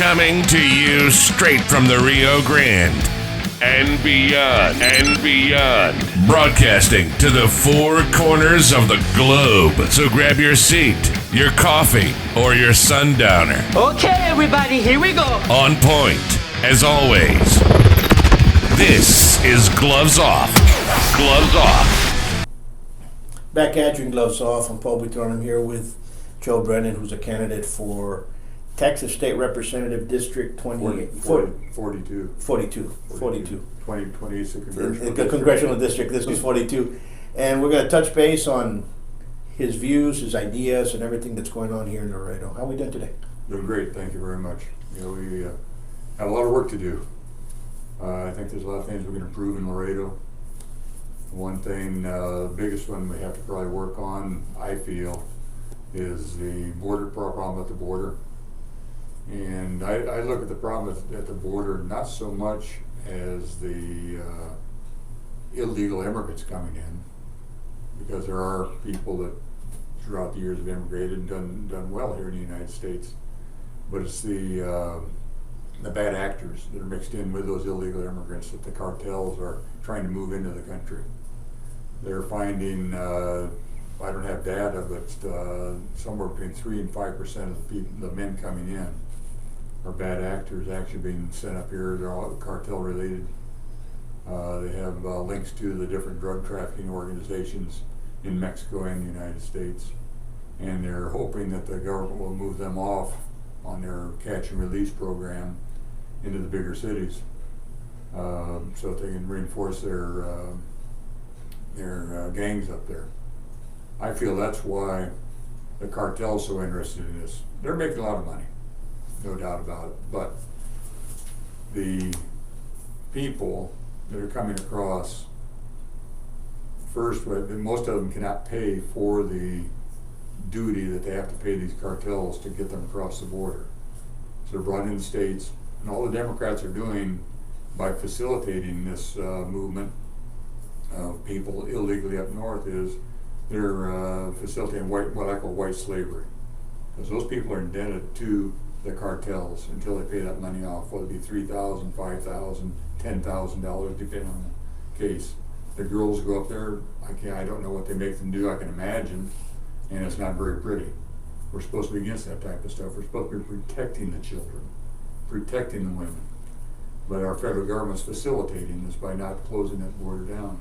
Coming to you straight from the Rio Grande and beyond. Broadcasting to the four corners of the globe. So grab your seat, your coffee, or your sundowner. Okay, everybody, here we go. On point, as always. This is Gloves Off. Gloves Off. Back at you in Gloves Off. I'm Paul Buitron. I'm here with Joe Brennan, who's a candidate for Texas State Representative District 42. 20 Congressional District. This was 42. And we're going to touch base on his views, his ideas, and everything that's going on here in Laredo. How are we doing today? Doing great, thank you very much. We have a lot of work to do. I think there's a lot of things we can improve in Laredo. One thing, the biggest one we have to probably work on, I feel, is the problem at the border. And I look at the problem at the border not so much as the illegal immigrants coming in, because there are people that throughout the years have immigrated and done well here in the United States, but it's the bad actors that are mixed in with those illegal immigrants that the cartels are trying to move into the country. They're finding, I don't have data, but somewhere between 3 and 5% of the men coming in are bad actors actually being sent up here. They're all cartel related. They have links to the different drug trafficking organizations in Mexico and the United States. And they're hoping that the government will move them off on their catch and release program into the bigger cities, so that they can reinforce their gangs up there. I feel that's why the cartel's so interested in this. They're making a lot of money, no doubt about it, but the people that are coming across, first, most of them cannot pay for the duty that they have to pay these cartels to get them across the border. So they're brought in the states, and all the Democrats are doing by facilitating this movement of people illegally up north is they're facilitating what I call white slavery, because those people are indebted to the cartels until they pay that money off, whether it be $3,000, $5,000, $10,000, depending on the case. The girls go up there, I don't know what they make them do, I can imagine, and it's not very pretty. We're supposed to be against that type of stuff. We're supposed to be protecting the children, protecting the women. But our federal government's facilitating this by not closing that border down.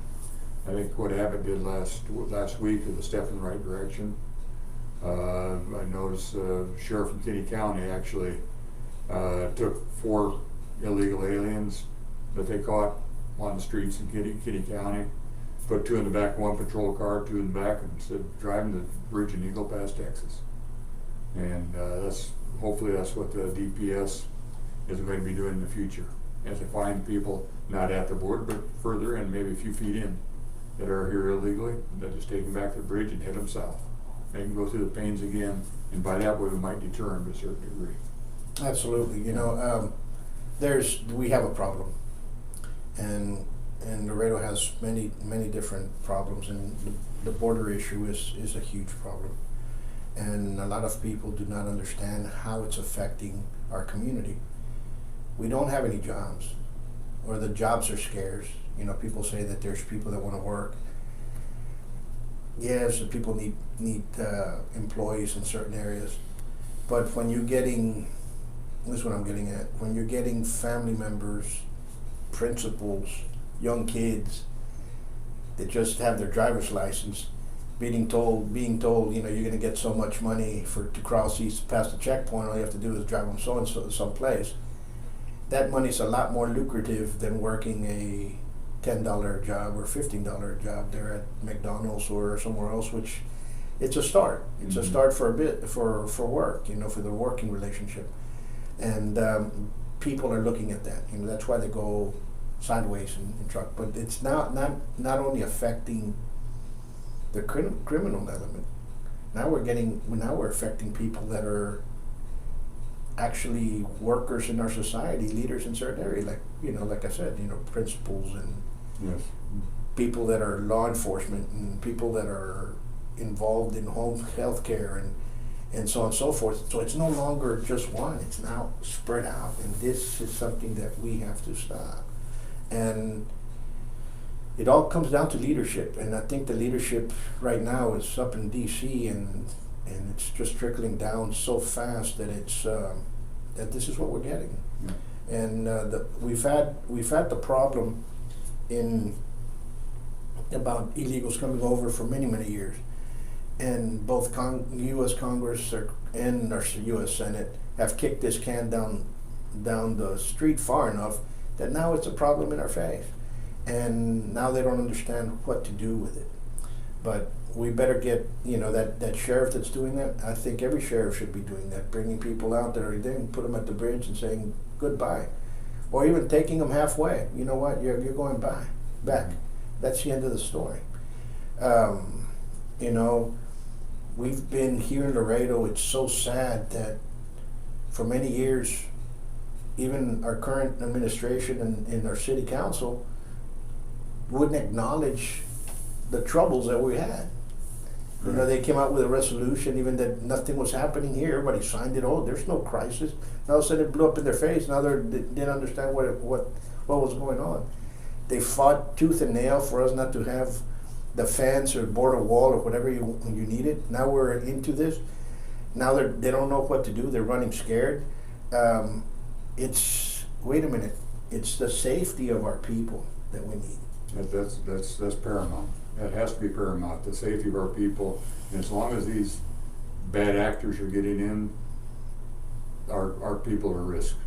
I think what Abbott did last week is a step in the right direction. I noticed the sheriff in Kitty County actually took 4 illegal aliens that they caught on the streets in Kitty County, put 2 in the back of one patrol car, 2 in the back, and said, drive them to the bridge in Eagle Pass, Texas. And hopefully that's what the DPS is going to be doing in the future, as they find people not at the border, but further in, maybe a few feet in, that are here illegally. They'll just take them back to the bridge and head them south. They can go through the pains again, and by that way we might deter them to a certain degree. Absolutely. We have a problem, and Laredo has many different problems, and the border issue is a huge problem, and a lot of people do not understand how it's affecting our community. We don't have any jobs, or the jobs are scarce. People say that there's people that want to work. Yes, the people need employees in certain areas, but when you're getting, this is what I'm getting at, when you're getting family members, principals, young kids that just have their driver's license, being told, you're going to get so much money to cross past the checkpoint, all you have to do is drive them someplace. That money's a lot more lucrative than working a $10 job or $15 job there at McDonald's or somewhere else, which it's a start. It's a start for a bit for work, for the working relationship. And people are looking at that. That's why they go sideways in truck. But it's not only affecting the criminal element. Now we're affecting people that are actually workers in our society, leaders in certain areas, like I said, principals and yes, people that are law enforcement and people that are involved in home health care and so on and so forth. So it's no longer just one, it's now spread out, and this is something that we have to stop. And it all comes down to leadership, and I think the leadership right now is up in DC, and it's just trickling down so fast that it's that this is what we're getting. Yeah. And we've had the problem in about illegals coming over for many years, and both U.S. Congress and our U.S. Senate have kicked this can down the street far enough that now it's a problem in our face, and now they don't understand what to do with it. But we better get, that sheriff that's doing that. I think every sheriff should be doing that, bringing people out that are there and put them at the bridge and saying goodbye, or even taking them halfway. You know what? You're going back. That's the end of the story. We've been here in Laredo. It's so sad that for many years, even our current administration and our city council wouldn't acknowledge the troubles that we had. They came out with a resolution, even that nothing was happening here. Everybody signed it. Oh, there's no crisis. All of a sudden, it blew up in their face. Now they didn't understand what was going on. They fought tooth and nail for us not to have the fence or board or wall or whatever you needed. Now we're into this. Now they don't know what to do. They're running scared. Wait a minute. It's the safety of our people that we need. That's paramount. That has to be paramount. The safety of our people. And as long as these bad actors are getting in, our people are at risk.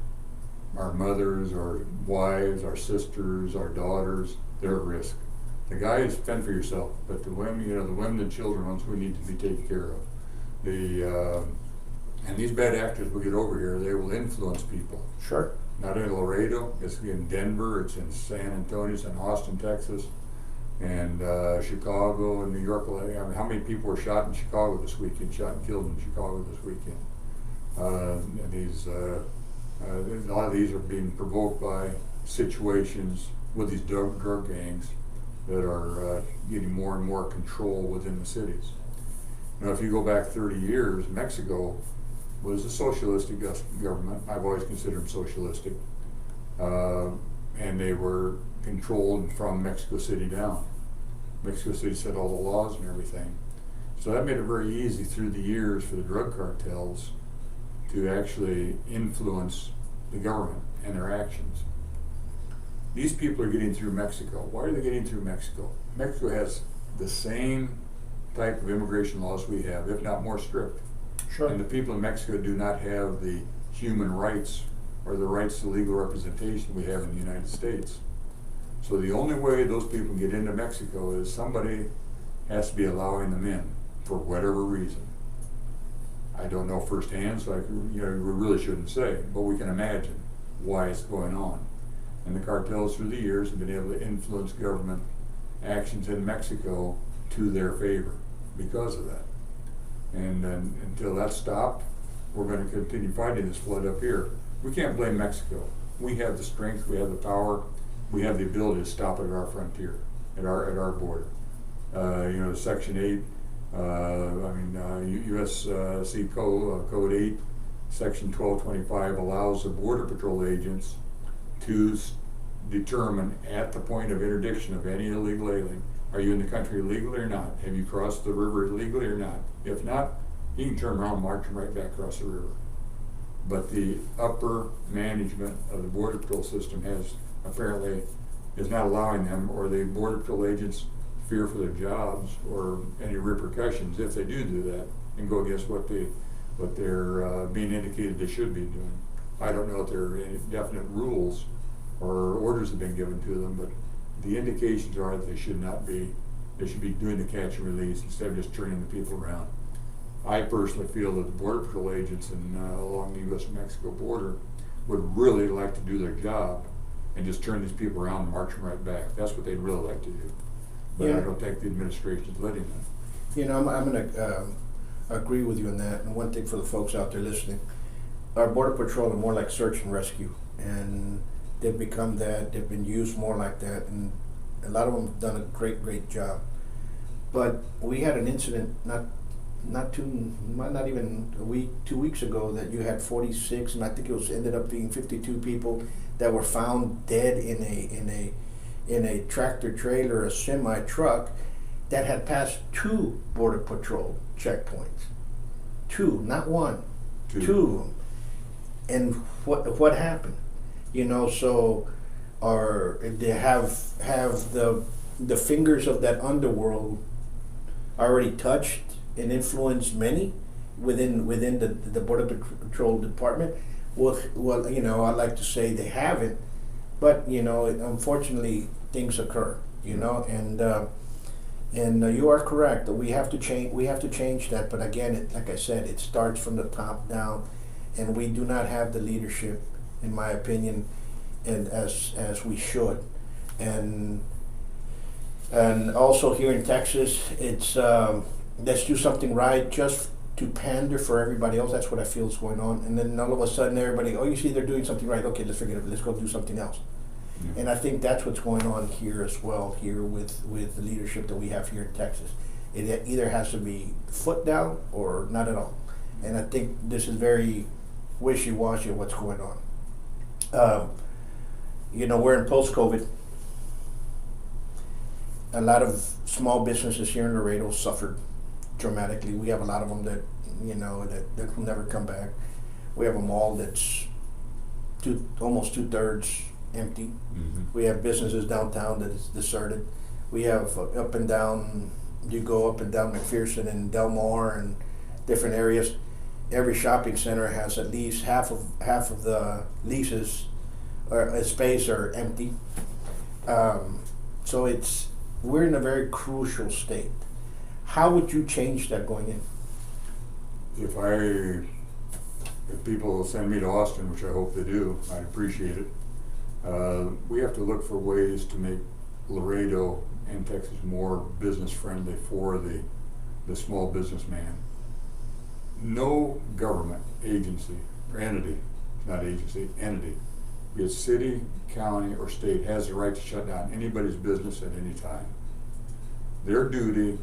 Our mothers, our wives, our sisters, our daughters, they're at risk. The guys, fend for yourself, but the women, the women and children, ones we need to be taken care of. And these bad actors will get over here. They will influence people. Sure. Not in Laredo. It's in Denver. It's in San Antonio. It's in Austin, Texas, and Chicago and New York. How many people were shot in Chicago this weekend? Shot and killed in Chicago this weekend. A lot of these are being provoked by situations with these drug gangs that are getting more and more control within the cities. Now, if you go back 30 years, Mexico was a socialistic government. I've always considered them socialistic. And they were controlled from Mexico City down. Mexico City set all the laws and everything. So that made it very easy through the years for the drug cartels to actually influence the government and their actions. These people are getting through Mexico. Why are they getting through Mexico? Mexico has the same type of immigration laws we have, if not more strict. Sure. And the people in Mexico do not have the human rights or the rights to legal representation we have in the United States. So the only way those people get into Mexico is somebody has to be allowing them in for whatever reason. I don't know firsthand, so we really shouldn't say, but we can imagine why it's going on. And the cartels through the years have been able to influence government actions in Mexico to their favor because of that. And until that's stopped, we're going to continue fighting this flood up here. We can't blame Mexico. We have the strength, we have the power, we have the ability to stop it at our frontier, at our border. Section 8, USC Code 8, Section 1225 allows the Border Patrol agents to determine at the point of interdiction of any illegal alien, are you in the country illegally or not? Have you crossed the river illegally or not? If not, you can turn around and march them right back across the river. But the upper management of the Border Patrol system is not allowing them, or the Border Patrol agents fear for their jobs or any repercussions if they do that and go against what they're being indicated they should be doing. I don't know if there are any definite rules or orders have been given to them, but the indications are that they should be doing the catch and release instead of just turning the people around. I personally feel that the Border Patrol agents along the U.S.-Mexico border would really like to do their job and just turn these people around and march them right back. That's what they'd really like to do. But I don't think the administration is letting them. I'm going to agree with you on that. And one thing for the folks out there listening, our Border Patrol are more like search and rescue. And they've become that. They've been used more like that. And a lot of them have done a great job. But we had an incident not not even a week, 2 weeks ago, that you had 46, and I think it was ended up being 52 people that were found dead in a tractor trailer, a semi truck that had passed 2 Border Patrol checkpoints. 2, not 1, 2 of them. And what happened? So they have the fingers of that underworld already touched and influenced many within the Border Patrol department. Well, I'd like to say they haven't, but unfortunately things occur. And you are correct that we have to change that. But again, like I said, it starts from the top down, and we do not have the leadership, in my opinion, and as we should. And also here in Texas, it's let's do something right just to pander for everybody else. That's what I feel is going on. And then all of a sudden everybody, you see they're doing something right. Okay, let's forget it. Let's go do something else. Yeah. And I think that's what's going on here as well, here with the leadership that we have here in Texas. It either has to be foot down or not at all. And I think this is very wishy-washy of what's going on. We're in post-COVID. A lot of small businesses here in Laredo suffered dramatically. We have a lot of them that will never come back. We have a mall that's almost 2/3 empty. Mm-hmm. We have businesses downtown that is deserted. We have up and down. You go up and down McPherson and Del Mar and different areas. Every shopping center has at least half of the leases or space are empty. So we're in a very crucial state. How would you change that going in? If people send me to Austin, which I hope they do, I'd appreciate it. We have to look for ways to make Laredo and Texas more business friendly for the small businessman. No government agency or entity, not agency, entity, be it city, county, or state, has the right to shut down anybody's business at any time. Their duty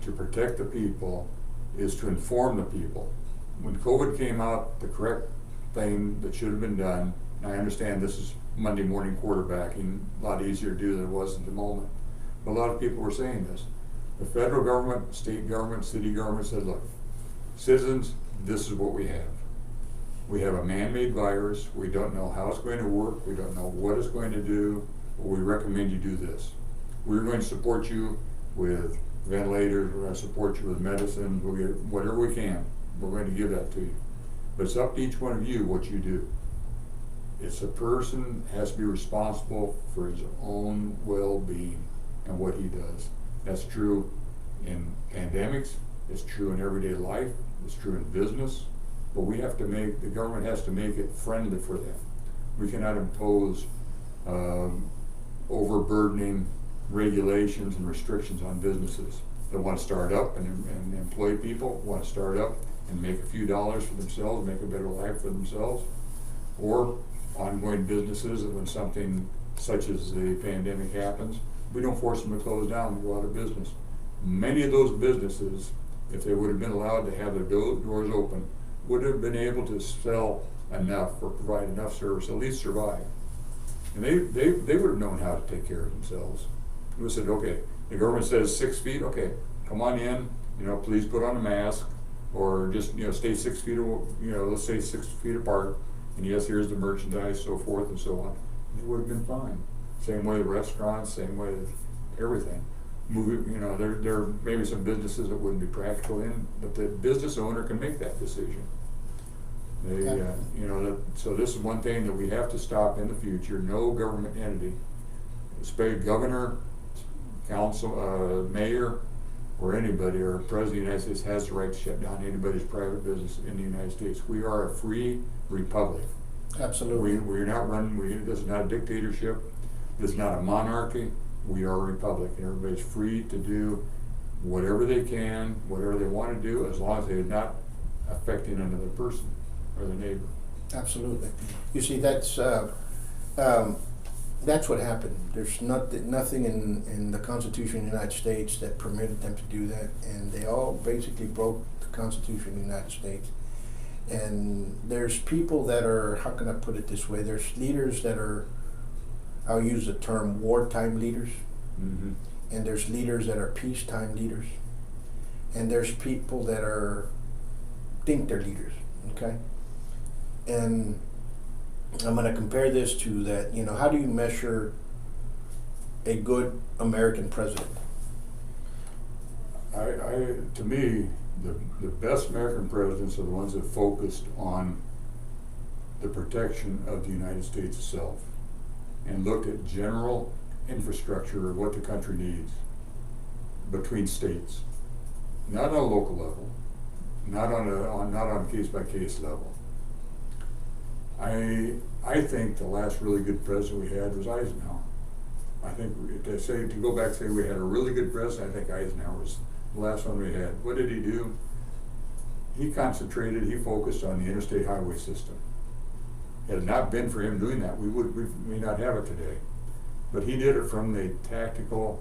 to protect the people is to inform the people. When COVID came out, the correct thing that should have been done, and I understand this is Monday morning quarterbacking, a lot easier to do than it was at the moment, but a lot of people were saying this. The federal government, state government, city government said, look, citizens, this is what we have. We have a man-made virus. We don't know how it's going to work. We don't know what it's going to do. But we recommend you do this. We're going to support you with ventilators. We're going to support you with medicine. We'll get whatever we can. We're going to give that to you. But it's up to each one of you what you do. It's a person has to be responsible for his own well-being and what he does. That's true in pandemics. It's true in everyday life. It's true in business. But the government has to make it friendly for them. We cannot impose overburdening regulations and restrictions on businesses that want to start up and employ people, want to start up and make a few dollars for themselves, make a better life for themselves, or ongoing businesses that when something such as the pandemic happens, we don't force them to close down and go out of business. Many of those businesses, if they would have been allowed to have their doors open, would have been able to sell enough or provide enough service, at least survive. And they would have known how to take care of themselves. We said, okay, the government says 6 feet, okay, come on in, please put on a mask, or just, stay 6 feet, let's say 6 feet apart, and yes, here's the merchandise, so forth and so on. It would have been fine. Same way with restaurants, same way with everything. There may be some businesses that wouldn't be practical in, but the business owner can make that decision. So this is one thing that we have to stop in the future. No government entity, especially governor, council, mayor, or anybody, or president of the United States has the right to shut down anybody's private business in the United States. We are a free republic. Absolutely. We're not running, this is not a dictatorship, this is not a monarchy. We are a republic, and everybody's free to do whatever they can, whatever they want to do, as long as they're not affecting another person or the neighbor. Absolutely. You see, that's what happened. There's nothing in the Constitution of the United States that permitted them to do that, and they all basically broke the Constitution of the United States. And there's people that are, how can I put it this way? There's leaders that are, I'll use the term wartime leaders. Mm-hmm. And there's leaders that are peacetime leaders. And there's people that think they're leaders, okay? And I'm going to compare this to that, how do you measure a good American president? To me, the best American presidents are the ones that focused on the protection of the United States itself and looked at general infrastructure of what the country needs between states, not on a local level, not on case by case level. I think the last really good president we had was Eisenhower. I think to go back and say we had a really good president, I think Eisenhower was the last one we had. What did he do? He focused on the interstate highway system. Had it not been for him doing that, we may not have it today. But he did it from the tactical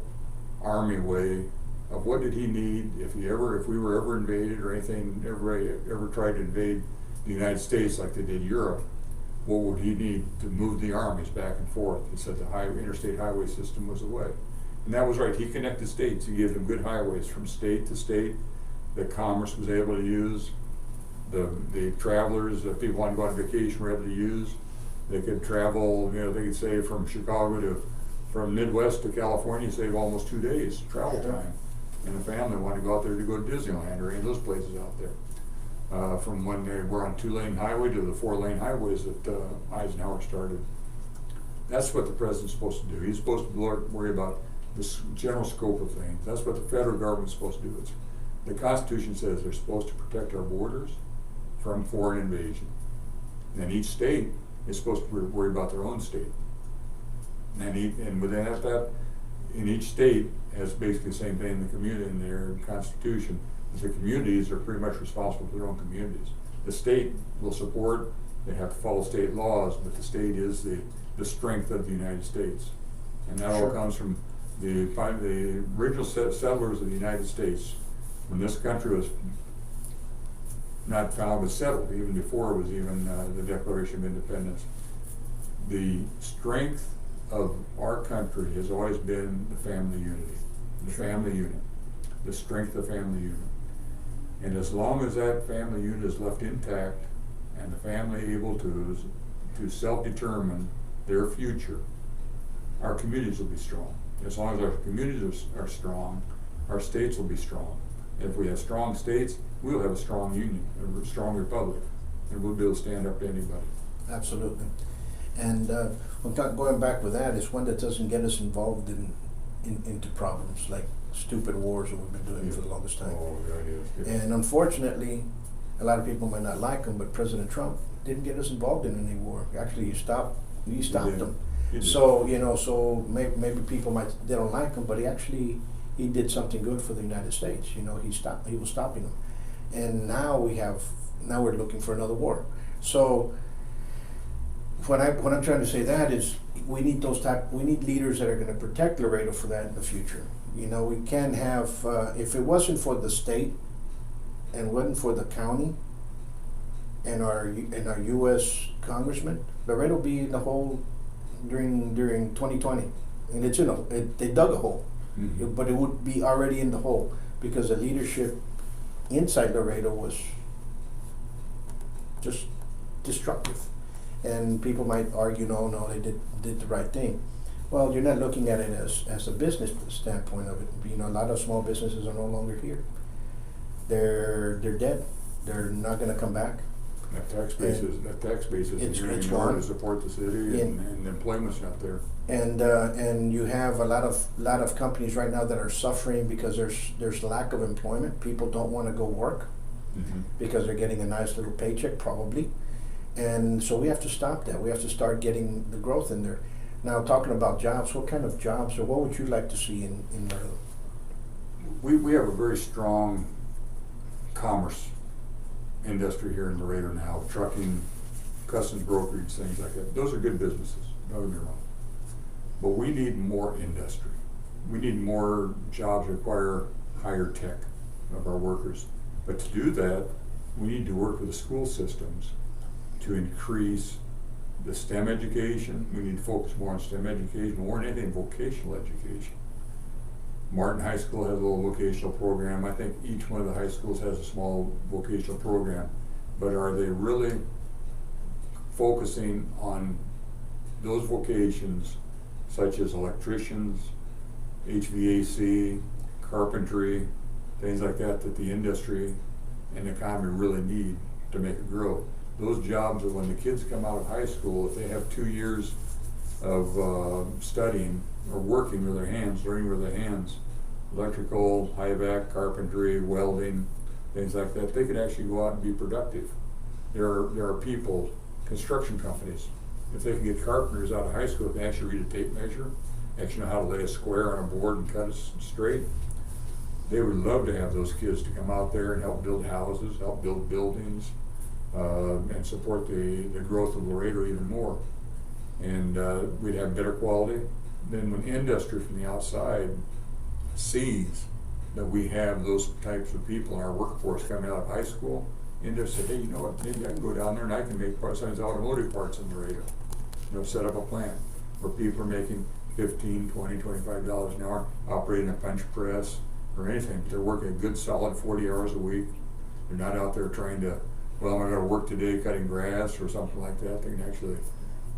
army way of what did he need if we were ever invaded or anything, ever tried to invade the United States like they did Europe. What would he need to move the armies back and forth? He said the interstate highway system was the way. And that was right. He connected states. He gave them good highways from state to state that commerce was able to use. The travelers, the people wanting to go on vacation were able to use. They could travel, they could say from from Midwest to California, save almost 2 days travel time. And the family wanted to go out there to go to Disneyland or any of those places out there. From when they were on 2-lane highway to the 4-lane highways that Eisenhower started. That's what the president's supposed to do. He's supposed to worry about the general scope of things. That's what the federal government's supposed to do. The Constitution says they're supposed to protect our borders from foreign invasion. And then each state is supposed to worry about their own state. And within that, in each state has basically the same thing in the community in their Constitution. The communities are pretty much responsible for their own communities. The state will support, they have to follow state laws, but the state is the strength of the United States. And that all comes from the original settlers of the United States. When this country was not found, was settled, even before it was even the Declaration of Independence. The strength of our country has always been the family unity, the family unit, the strength of family unit. And as long as that family unit is left intact and the family able to self-determine their future, our communities will be strong. As long as our communities are strong, our states will be strong. And if we have strong states, we'll have a strong union, a strong republic, and we'll be able to stand up to anybody. Absolutely. And going back with that is one that doesn't get us involved into problems like stupid wars that we've been doing for the longest time. Oh, yeah. And unfortunately, a lot of people might not like him, but President Trump didn't get us involved in any war. Actually, he stopped them. So so maybe people they don't like him, but he did something good for the United States. He was stopping them, and now we're looking for another war. So what I'm trying to say that is we need leaders that are going to protect Laredo for that in the future. We can't have if it wasn't for the state and wasn't for the county and our U.S. congressman, Laredo be in the hole during 2020, and they dug a hole, but it would be already in the hole because the leadership inside Laredo was just destructive. And people might argue, no, they did the right thing. Well, you're not looking at it as a business standpoint of it. A lot of small businesses are no longer here. They're dead. They're not going to come back. That tax base is here anymore to support the city, and employment's not there. And you have a lot of companies right now that are suffering because there's lack of employment. People don't want to go work because they're getting a nice little paycheck probably. And so we have to stop that. We have to start getting the growth in there. Now, talking about jobs, what kind of jobs or what would you like to see in Laredo? We have a very strong commerce industry here in Laredo now, trucking, customs brokerage, things like that. Those are good businesses, don't get me wrong. But we need more industry. We need more jobs that require higher tech of our workers. But to do that, we need to work with the school systems to increase the STEM education. We need to focus more on STEM education, more than anything, vocational education. Martin High School has a little vocational program. I think each one of the high schools has a small vocational program. But are they really focusing on those vocations such as electricians, HVAC, carpentry, things like that, that the industry and the economy really need to make it grow? Those jobs are when the kids come out of high school, if they have 2 years of studying or working with their hands, learning with their hands, electrical, high-vac, carpentry, welding, things like that, they could actually go out and be productive. There are people, construction companies, if they can get carpenters out of high school, they actually read a tape measure, actually know how to lay a square on a board and cut it straight, they would love to have those kids to come out there and help build houses, help build buildings, and support the growth of Laredo even more. And we'd have better quality. Then when industry from the outside sees that we have those types of people in our workforce coming out of high school, industry say, hey, you know what, maybe I can go down there and I can make sometimes automotive parts in Laredo. You know, set up a plant where people are making $15, $20, $25 an hour, operating a punch press or anything. They're working a good solid 40 hours a week. They're not out there trying to, well, I'm going to work today cutting grass or something like that. They can actually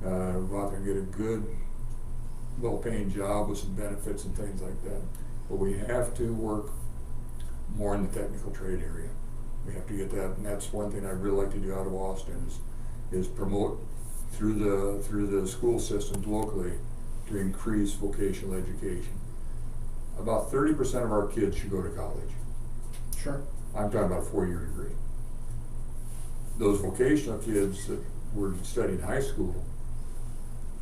go out there and get a good, well-paying job with some benefits and things like that. But we have to work more in the technical trade area. We have to get that, and that's one thing I'd really like to do out of Austin is promote through the school systems locally to increase vocational education. About 30% of our kids should go to college. Sure. I'm talking about a 4-year degree. Those vocational kids that were studying high school,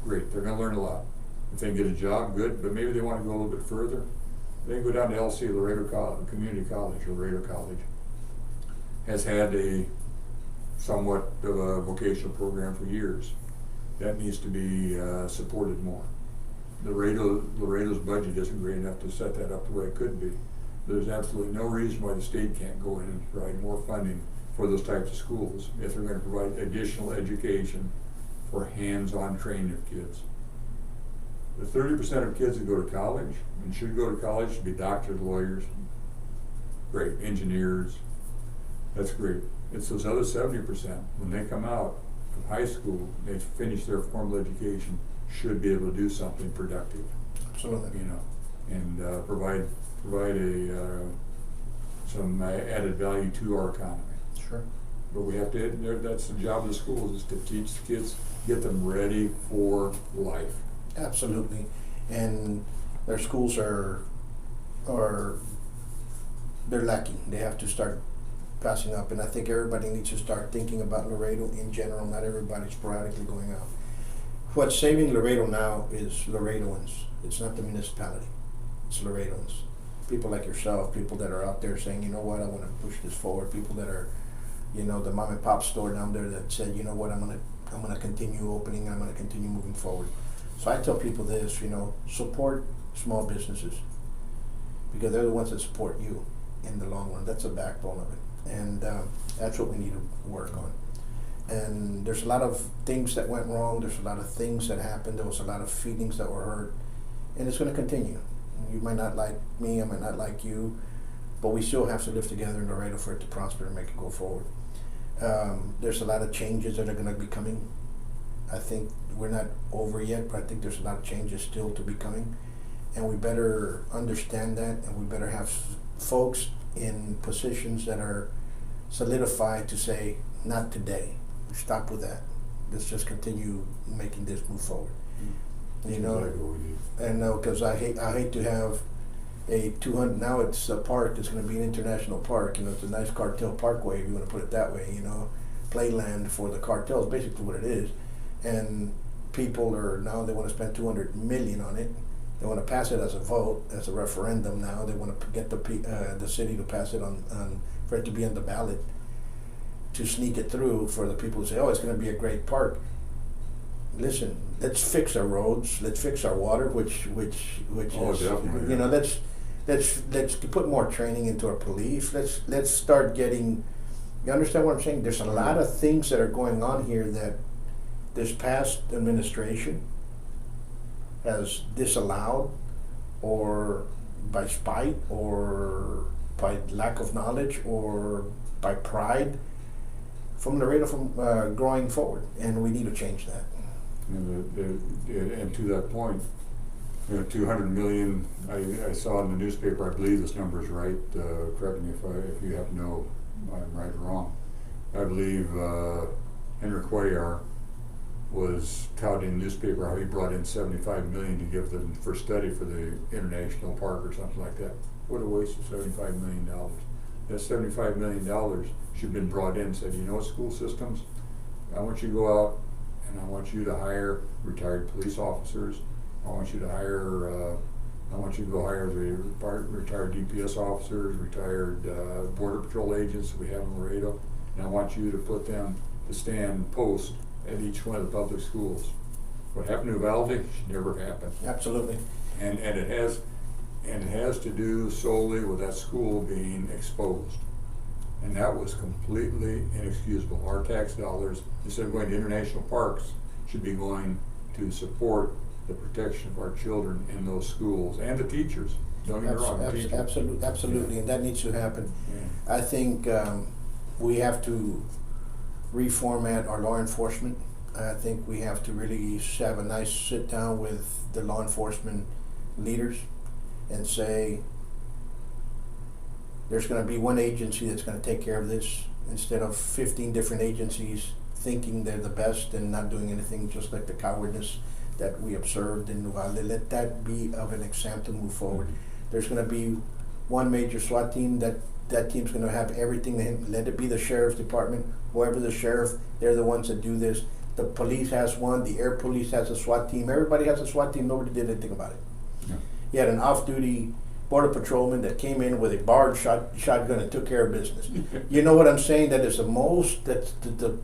great, they're going to learn a lot. If they can get a job, good, but maybe they want to go a little bit further. They can go down to LC, Laredo College, Community College, or Laredo College. Has had a somewhat of a vocational program for years. That needs to be supported more. Laredo's budget isn't great enough to set that up the way it could be. There's absolutely no reason why the state can't go in and provide more funding for those types of schools if they're going to provide additional education for hands-on training of kids. The 30% of kids that go to college and should go to college should be doctors, lawyers, great, engineers. That's great. It's those other 70%, when they come out of high school, they finish their formal education, should be able to do something productive. Absolutely. You know, and provide some added value to our economy. Sure. But we have to, that's the job of the schools, is to teach the kids, get them ready for life. Absolutely. And their schools are they're lacking. They have to start passing up, and I think everybody needs to start thinking about Laredo in general, not everybody sporadically going out. What's saving Laredo now is Laredoans. It's not the municipality. It's Laredoans. People like yourself, people that are out there saying, you know what, I want to push this forward. People that are, you know, the mom and pop store down there that said, you know what, I'm gonna continue opening, I'm gonna continue moving forward. So I tell people this, you know, support small businesses, because they're the ones that support you in the long run. That's the backbone of it, and that's what we need to work on. And there's a lot of things that went wrong. There's a lot of things that happened. There was a lot of feelings that were hurt, and it's going to continue. You might not like me, I might not like you, but we still have to live together in Laredo for it to prosper and make it go forward. There's a lot of changes that are going to be coming. I think we're not over yet, but I think there's a lot of changes still to be coming, and we better understand that, and we better have folks in positions that are solidified to say, not today. Stop with that. Let's just continue making this move forward. You know, and because I hate to have a 200. Now it's a park. It's going to be an international park. You know, it's a nice cartel parkway, if you want to put it that way. You know, playland for the cartels, basically what it is. And people are now, they want to spend $200 million on it. They want to pass it as a vote, as a referendum. Now they want to get the city to pass it on for it to be on the ballot, to sneak it through for the people to say, oh, it's going to be a great park. Listen, let's fix our roads, let's fix our water, which oh, is, definitely. you know, let's put more training into our police. Let's start getting. You understand what I'm saying? There's a lot of things that are going on here that this past administration has disallowed, or by spite, or by lack of knowledge, or by pride from Laredo from growing forward, and we need to change that. And to that point, 200 million. I saw in the newspaper. I believe this number is right. Correct me if you have to know I'm right or wrong. I believe Henry Cuellar was touting in the newspaper how he brought in 75 million to give them for study for the international park or something like that. What a waste of $75 million. That $75 million should have been brought in and said, you know, school systems, I want you to go out and I want you to hire retired police officers. I want you to hire, I want you to go hire the retired DPS officers, retired Border Patrol agents we have in Laredo, and I want you to put them to stand post at each one of the public schools. What happened to Uvalde should never happen. Absolutely. And it has to do solely with that school being exposed. And that was completely inexcusable. Our tax dollars, instead of going to international parks, should be going to support the protection of our children in those schools and the teachers. Don't get me wrong, the teachers. Absolutely, and that needs to happen. Yeah. I think we have to reformat our law enforcement. I think we have to really have a nice sit down with the law enforcement leaders and say, there's going to be one agency that's going to take care of this instead of 15 different agencies thinking they're the best and not doing anything, just like the cowardness that we observed in Uvalde. Let that be of an example to move forward. There's going to be one major SWAT team. That team's going to have everything. Let it be the sheriff's department, whoever the sheriff, they're the ones that do this. The police has one, the air police has a SWAT team. Everybody has a SWAT team. Nobody did anything about it. Yeah. You had an off-duty border patrolman that came in with a barred shotgun and took care of business. You know what I'm saying? That is the most, that's the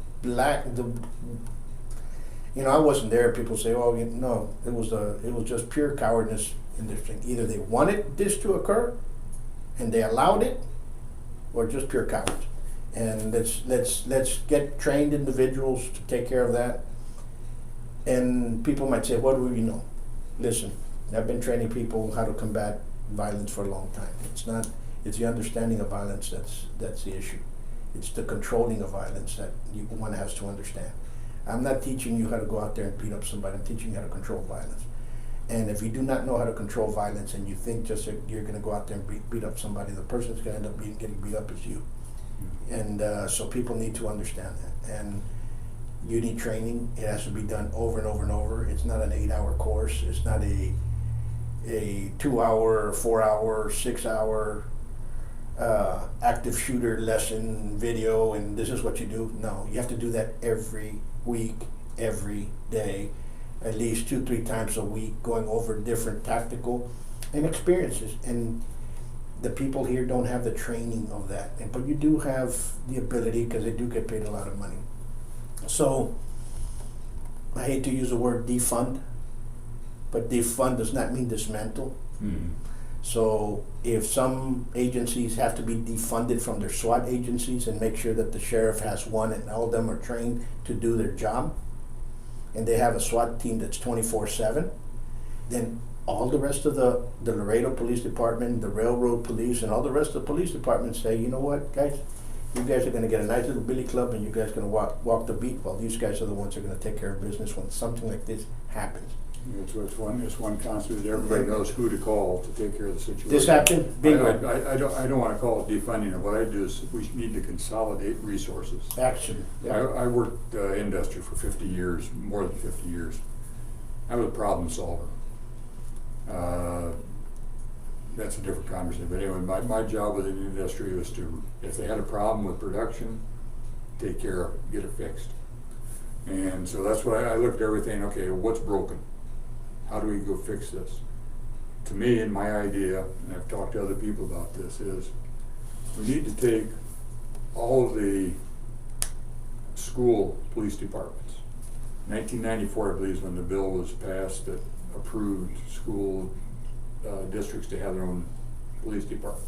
you know, I wasn't there. People say, "Oh, no, it was just pure cowardness in this thing. Either they wanted this to occur, and they allowed it, or just pure cowards." And let's get trained individuals to take care of that. And people might say, "What do we know?" Listen, I've been training people how to combat violence for a long time. It's the understanding of violence that's the issue. It's the controlling of violence that one has to understand. I'm not teaching you how to go out there and beat up somebody. I'm teaching you how to control violence. And if you do not know how to control violence and you think just that you're going to go out there and beat up somebody, the person that's going to end up getting beat up is you. And so people need to understand that. And you need training. It has to be done over and over and over. It's not an 8-hour course. It's not a 2-hour, 4-hour, 6-hour active shooter lesson video and this is what you do. No, you have to do that every week, every day, at least 2-3 times a week, going over different tactical and experiences. And the people here don't have the training of that, but you do have the ability because they do get paid a lot of money. So I hate to use the word defund, but defund does not mean dismantle. Mm-hmm. So if some agencies have to be defunded from their SWAT agencies and make sure that the sheriff has one and all of them are trained to do their job, and they have a SWAT team that's 24/7, then all the rest of the Laredo Police Department, the Railroad Police, and all the rest of the police departments say, you know what, guys, you guys are going to get a nice little billy club and you guys are going to walk the beat while these guys are the ones who are going to take care of business when something like this happens. It's one constant that everybody knows who to call to take care of the situation. This happened, bingo. I don't want to call it defunding. What I do is we need to consolidate resources. Action. Yeah. I worked industry for 50 years, more than 50 years. I was a problem solver. That's a different conversation. But anyway, my job within the industry was to, if they had a problem with production, take care of it, get it fixed. And so that's what I looked at everything. Okay, what's broken? How do we go fix this? To me, and my idea, and I've talked to other people about this, is we need to take all of the school police departments. 1994, I believe, is when the bill was passed that approved school districts to have their own police department.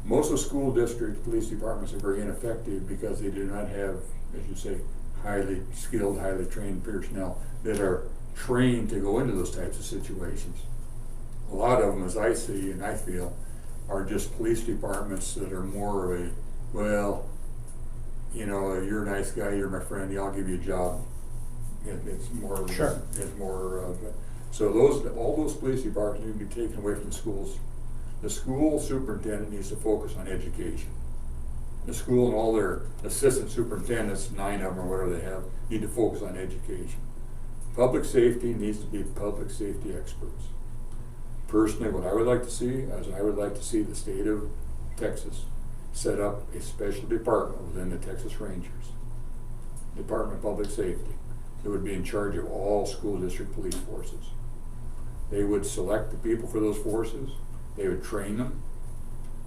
Most of the school district police departments are very ineffective because they do not have, as you say, highly skilled, highly trained personnel that are trained to go into those types of situations. A lot of them, as I see and I feel, are just police departments that are more of a, well, you know, you're a nice guy, you're my friend, yeah, I'll give you a job. It's more, Sure. it's more, so all those police departments need to be taken away from the schools. The school superintendent needs to focus on education. The school and all their assistant superintendents, 9 of them or whatever they have, need to focus on education. Public safety needs to be public safety experts. Personally, what I would like to see is I would like to see the state of Texas set up a special department within the Texas Rangers, Department of Public Safety, that would be in charge of all school district police forces. They would select the people for those forces, they would train them,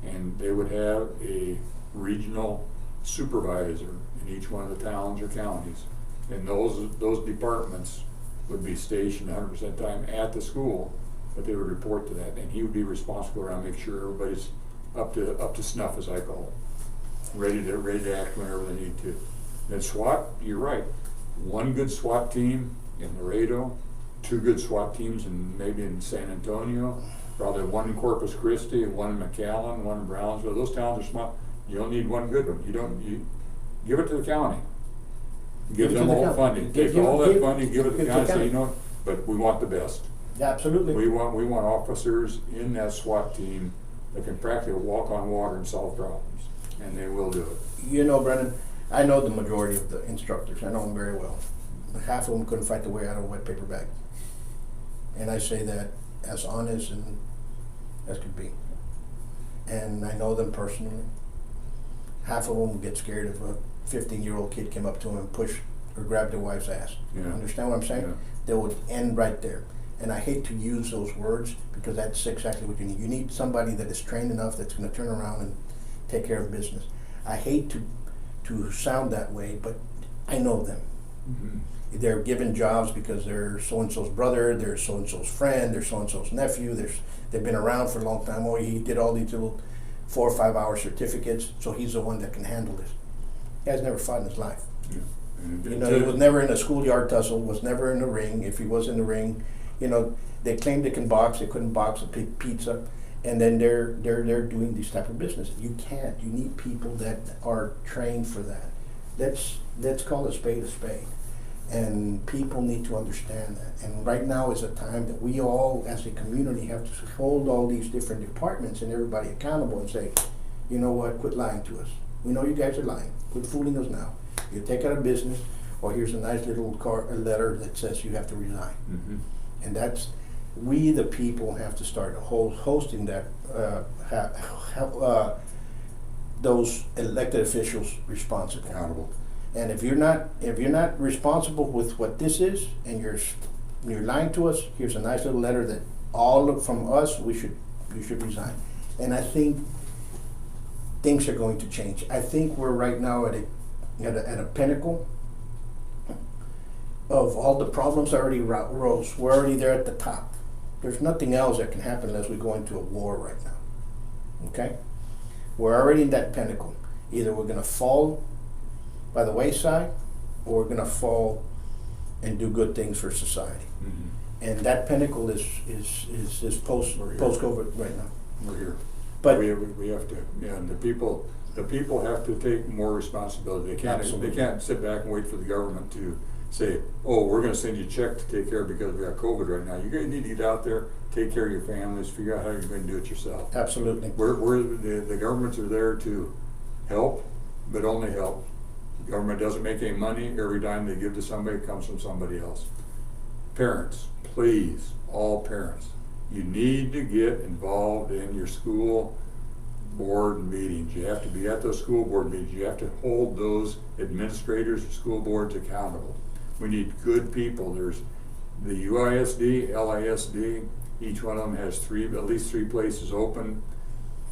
and they would have a regional supervisor in each one of the towns or counties. And those departments would be stationed 100% time at the school, but they would report to that, and he would be responsible around make sure everybody's up to snuff, as I call it, ready to act whenever they need to. And SWAT, you're right. One good SWAT team in Laredo, 2 good SWAT teams maybe in San Antonio, probably 1 in Corpus Christi, 1 in McAllen, 1 in Brownsville. Those towns are small. You don't need 1 good one. You give it to the county. Give them all funding. Take all that funding, give it to the county. Say, you know, but we want the best. Absolutely. We want officers in that SWAT team that can practically walk on water and solve problems, and they will do it. You know, Brennan, I know the majority of the instructors. I know them very well. Half of them couldn't fight the way out of a wet paper bag. And I say that as honest and as could be. And I know them personally. Half of them get scared if a 15-year-old kid came up to them and pushed or grabbed their wife's ass. Yeah. Understand what I'm saying? Yeah. They would end right there. And I hate to use those words because that's exactly what you need. You need somebody that is trained enough that's going to turn around and take care of business. I hate to sound that way, but I know them. Mm-hmm. They're given jobs because they're so-and-so's brother, they're so-and-so's friend, they're so-and-so's nephew, they've been around for a long time. Oh, he did all these little 4 or 5 hour certificates, so he's the one that can handle this. He has never fought in his life. Yeah. You know, he was never in a schoolyard tussle, was never in the ring. If he was in the ring, you know, they claimed they can box, they couldn't box a pizza, and then they're doing these type of business. You can't. You need people that are trained for that. Let's call a spade a spade. And people need to understand that. And right now is a time that we all, as a community, have to hold all these different departments and everybody accountable and say, you know what, quit lying to us. We know you guys are lying. Quit fooling us now. You take out of business, or here's a nice little letter that says you have to resign. Mm-hmm. And that's, we the people have to start hosting that, those elected officials responsible. Accountable. And if you're not responsible with what this is, and you're lying to us, here's a nice little letter that from us, you should resign. And I think things are going to change. I think we're right now at a pinnacle of all the problems already rose. We're already there at the top. There's nothing else that can happen unless we go into a war right now. Okay? We're already in that pinnacle. Either we're gonna fall by the wayside, or we're going to fall and do good things for society. Mm-hmm. And that pinnacle is post-COVID right now. We're here. But we have to, yeah, and the people have to take more responsibility. They can't sit back and wait for the government to say, oh, we're going to send you a check to take care of because we got COVID right now. You're going to need to get out there, take care of your families, figure out how you're going to do it yourself. Absolutely. The governments are there to help, but only help. The government doesn't make any money. Every dime they give to somebody comes from somebody else. Parents, please, all parents, you need to get involved in your school board meetings. You have to be at those school board meetings. You have to hold those administrators, school boards accountable. We need good people. There's the UISD, LISD. Each one of them has at least three places open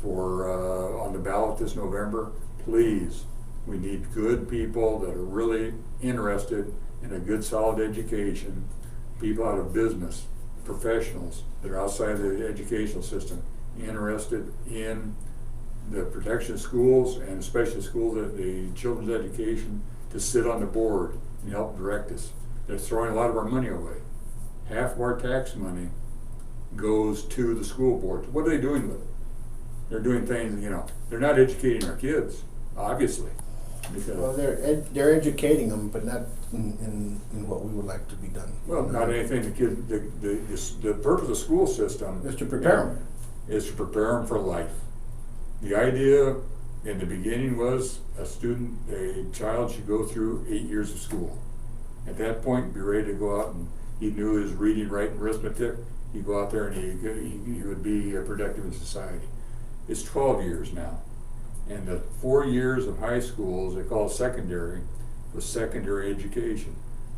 for on the ballot this November. Please, we need good people that are really interested in a good, solid education. People out of business, professionals that are outside of the educational system interested in the protection of schools and especially schools, the children's education, to sit on the board and help direct us. They're throwing a lot of our money away. Half of our tax money goes to the school board. What are they doing with it? They're doing things, they're not educating our kids, obviously. Because, well, they're educating them, but not in what we would like to be done. well, not anything the kids, the purpose of the school system Is to prepare them. Is to prepare them for life. The idea in the beginning was a child should go through 8 years of school. At that point, be ready to go out, and he knew his reading, writing, arithmetic. He'd go out there and he would be productive in society. It's 12 years now. And the 4 years of high school, as they call secondary, was secondary education.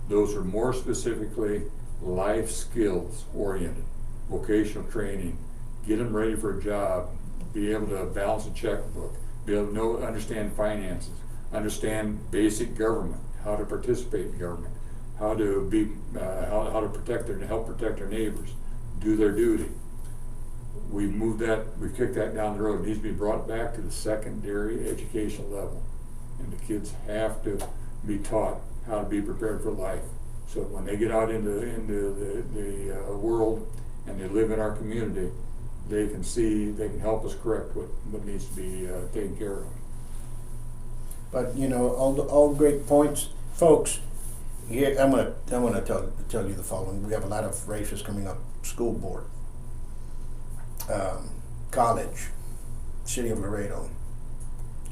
Those are more specifically life skills oriented, vocational training, get them ready for a job, be able to balance a checkbook, be able to understand finances, understand basic government, how to participate in government, how to how to help protect their neighbors, do their duty. We've kicked that down the road. It needs to be brought back to the secondary educational level. And the kids have to be taught how to be prepared for life. So when they get out into the world and they live in our community, they can help us correct what needs to be taken care of. But all great points, folks. Here, I'm gonna tell you the following. We have a lot of races coming up. School board, college, city of Laredo,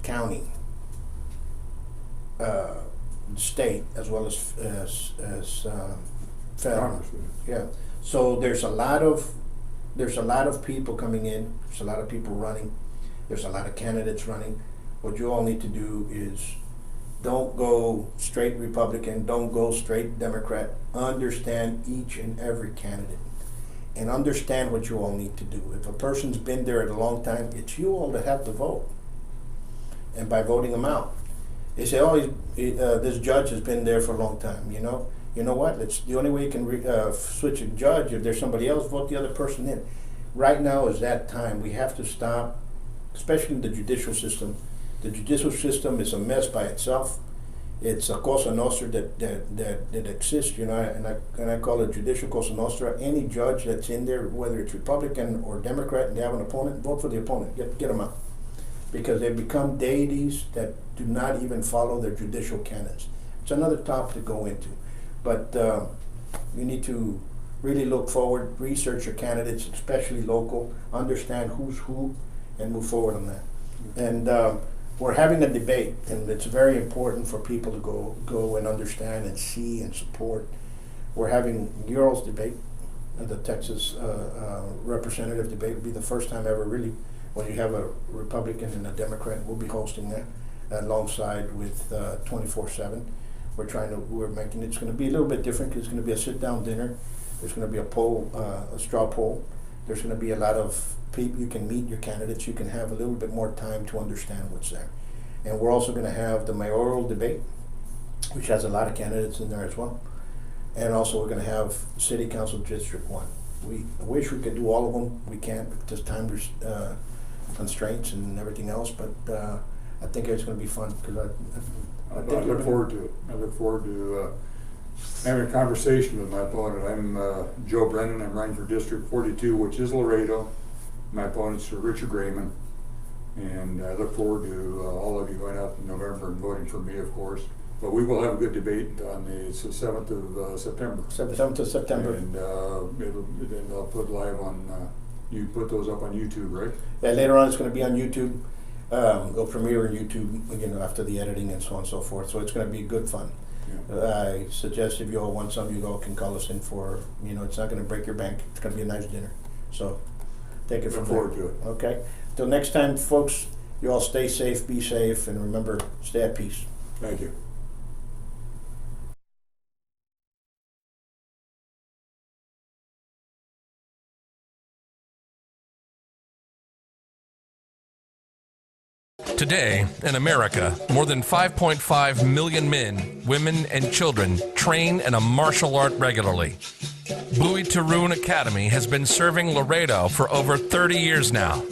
county, state, as well as federal. Congress. Yeah. So there's a lot of people coming in. There's a lot of people running. There's a lot of candidates running. What you all need to do is don't go straight Republican. Don't go straight Democrat. Understand each and every candidate, and understand what you all need to do. If a person's been there at a long time, it's you all that have to vote. And by voting them out, they say, "Oh, this judge has been there for a long time." You know what? It's the only way you can switch a judge. If there's somebody else, vote the other person in. Right now is that time. We have to stop, especially in the judicial system. The judicial system is a mess by itself. It's a Cosa Nostra that exists, and I call it judicial Cosa Nostra. Any judge that's in there, whether it's Republican or Democrat, and they have an opponent, vote for the opponent. Get them out, because they become deities that do not even follow their judicial canons. It's another topic to go into, but you need to really look forward, research your candidates, especially local, understand who's who, and move forward on that. And we're having a debate, and it's very important for people to go and understand and see and support. We're having your all's debate, the Texas representative debate. Will be the first time ever, really, when you have a Republican and a Democrat. We'll be hosting that alongside with 24/7. We're making it's going to be a little bit different, because it's going to be a sit-down dinner. There's going to be a poll, a straw poll. There's going to be a lot of people. You can meet your candidates. You can have a little bit more time to understand what's there. And we're also going to have the mayoral debate, which has a lot of candidates in there as well. And also we're going to have City Council District 1. We wish we could do all of them. We can't, because time constraints and everything else. But I think it's going to be fun, because I look forward to it. I look forward to having a conversation with my opponent. I'm Joe Brennan. I'm running for District 42, which is Laredo. My opponent's Richard Grayman. And I look forward to all of you going out in November and voting for me, of course. But we will have a good debate on the 7th of September. 7th of September. And I'll put live on, you put those up on YouTube, right? Yeah, later on it's going to be on YouTube. It'll premiere on YouTube, after the editing and so on and so forth. So it's going to be good fun. Yeah. I suggest if you all want some, you all can call us in for, it's not going to break your bank. It's going to be a nice dinner. So take it from there. Look forward to it. Okay. Till next time, folks, you all stay safe, be safe, and remember, stay at peace. Thank you. Today, in America, more than 5.5 million men, women, and children train in a martial art regularly. Buitron Academy has been serving Laredo for over 30 years now.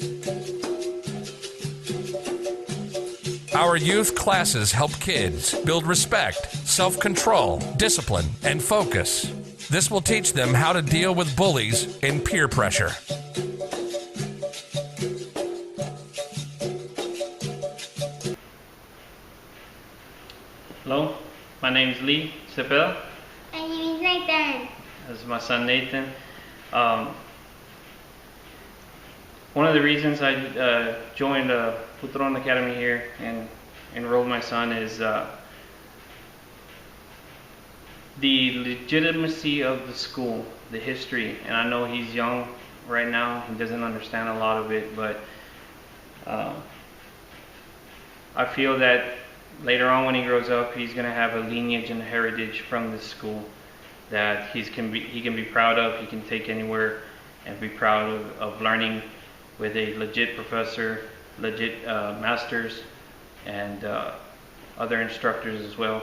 Our youth classes help kids build respect, self-control, discipline, and focus. This will teach them how to deal with bullies and peer pressure. Hello, my name is Lee Cepeda. My name is Nathan. This is my son Nathan. One of the reasons I joined Buitron Academy here and enrolled my son is the legitimacy of the school, the history. And I know he's young right now, he doesn't understand a lot of it, but I feel that later on when he grows up, he's going to have a lineage and a heritage from this school that he can be proud of. He can take anywhere and be proud of learning with a legit professor, legit masters, and other instructors as well.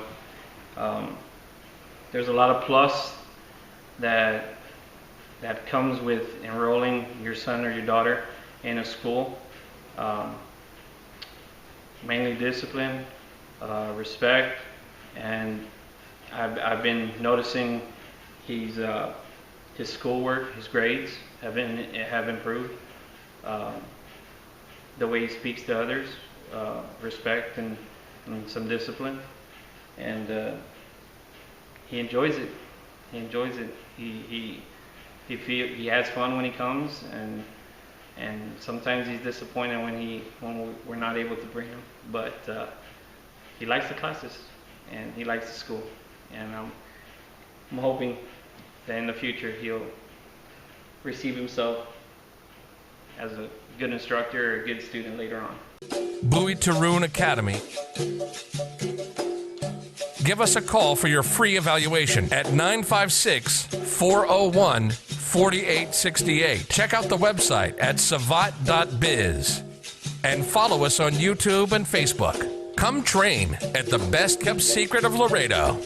There's a lot of plus that comes with enrolling your son or your daughter in a school. Mainly discipline, respect, and I've been noticing his schoolwork, his grades have improved. The way he speaks to others, respect and some discipline, and he enjoys it. He enjoys it. He has fun when he comes, and sometimes he's disappointed when we're not able to bring him. But he likes the classes and he likes the school, and I'm hoping that in the future he'll receive himself as a good instructor or a good student later on. Buitron Academy. Give us a call for your free evaluation at 956-401-4868. Check out the website at savat.biz and follow us on YouTube and Facebook. Come train at the best kept secret of Laredo.